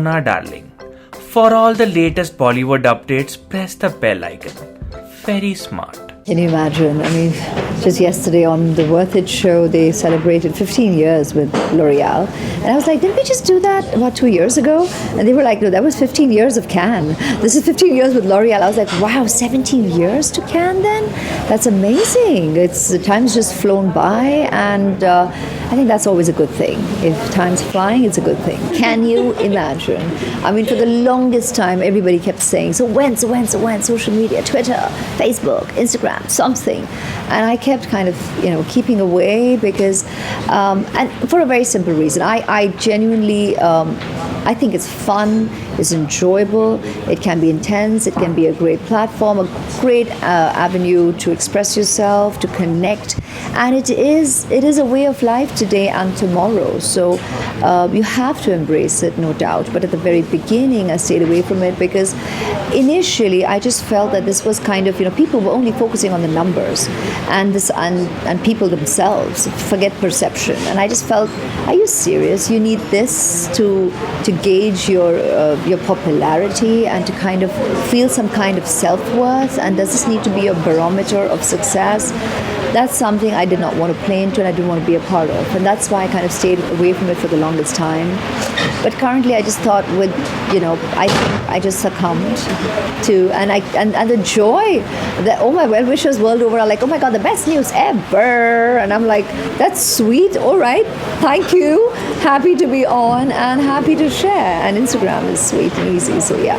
Sona darling. For all the latest Bollywood updates, press the bell icon. Very smart. Can you imagine? I mean, just yesterday on the Worth It show, they celebrated 15 years with L'Oreal. And I was like, didn't we just do that about 2 years ago? And they were like, no, that was 15 years of Cannes. This is 15 years with L'Oreal. I was like, wow, 17 years to Cannes then? That's amazing. The time's just flown by, and I think that's always a good thing. If time's flying, it's a good thing. Can you imagine? I mean, for the longest time, everybody kept saying, so when? Social media, Twitter, Facebook, Instagram, something. And I kept kind of, keeping away because, and for a very simple reason. I genuinely, I think it's fun, it's enjoyable, it can be intense, it can be a great platform, a great avenue to express yourself, to connect. And it is a way of life today and tomorrow. So you have to embrace it, no doubt. But at the very beginning, I stayed away from it because initially I just felt that this was kind of, people were only focusing on the numbers and people themselves, forget perception. And I just felt, are you serious? You need this to gauge your popularity and to kind of feel some kind of self-worth? And does this need to be a barometer of success? That's something I did not want to play into and I didn't want to be a part of. And that's why I kind of stayed away from it for the longest time. But currently I just thought I think I just succumbed to, and the joy that all my well-wishers world over are like, oh my God, the best news ever. And I'm like, that's sweet. All right. Thank you. Happy to be on and happy to share. And Instagram is sweet and easy. So yeah.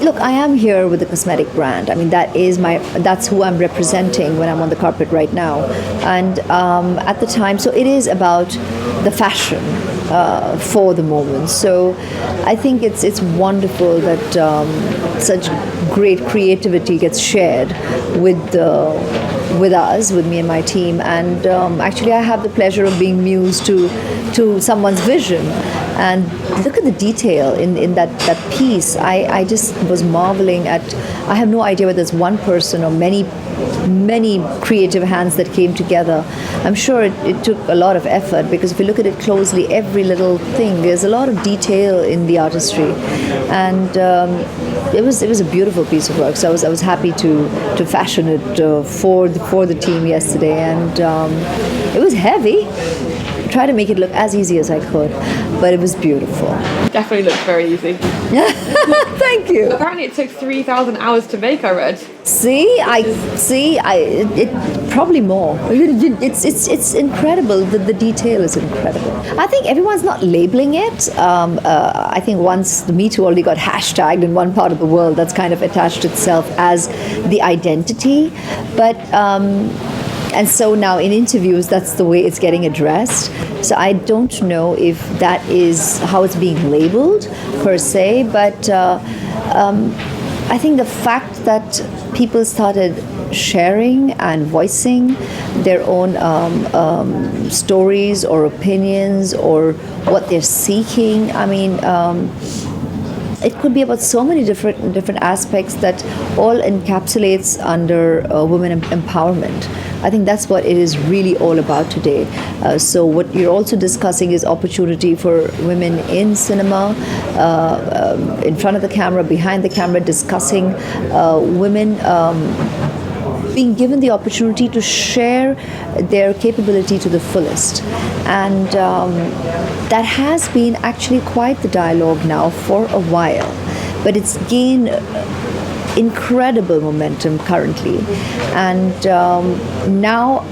Look, I am here with the cosmetic brand. I mean, that's who I'm representing when I'm on the carpet right now. And at the time, so it is about the fashion for the moment. So I think it's wonderful that such great creativity gets shared with us, with me and my team. And actually, I have the pleasure of being muse to someone's vision. And look at the detail in that piece. I just was marveling at, I have no idea whether it's one person or many creative hands that came together. I'm sure it took a lot of effort because if you look at it closely, every little thing, there's a lot of detail in the artistry. And it was a beautiful piece of work. So I was happy to fashion it for the team yesterday. And it was heavy. Try to make it look as easy as I could, but it was beautiful. Definitely looked very easy. Thank you. Apparently it took 3,000 hours to make, I read. It probably more. It's incredible. The detail is incredible. I think everyone's not labeling it. I think once the METOO already got hashtagged in one part of the world, that's kind of attached itself as the identity. But and so now in interviews, that's the way it's getting addressed. So I don't know if that is how it's being labeled per se, but I think the fact that people started sharing and voicing their own stories or opinions or what they're seeking, I mean, it could be about so many different aspects that all encapsulates under women empowerment. I think that's what it is really all about today. So what you're also discussing is opportunity for women in cinema, in front of the camera, behind the camera, discussing women being given the opportunity to share their capability to the fullest. And that has been actually quite the dialogue now for a while. But it's gained incredible momentum currently. And now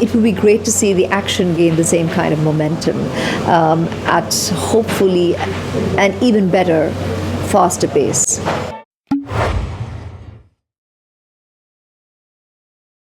it would be great to see the action gain the same kind of momentum at hopefully an even better, faster pace.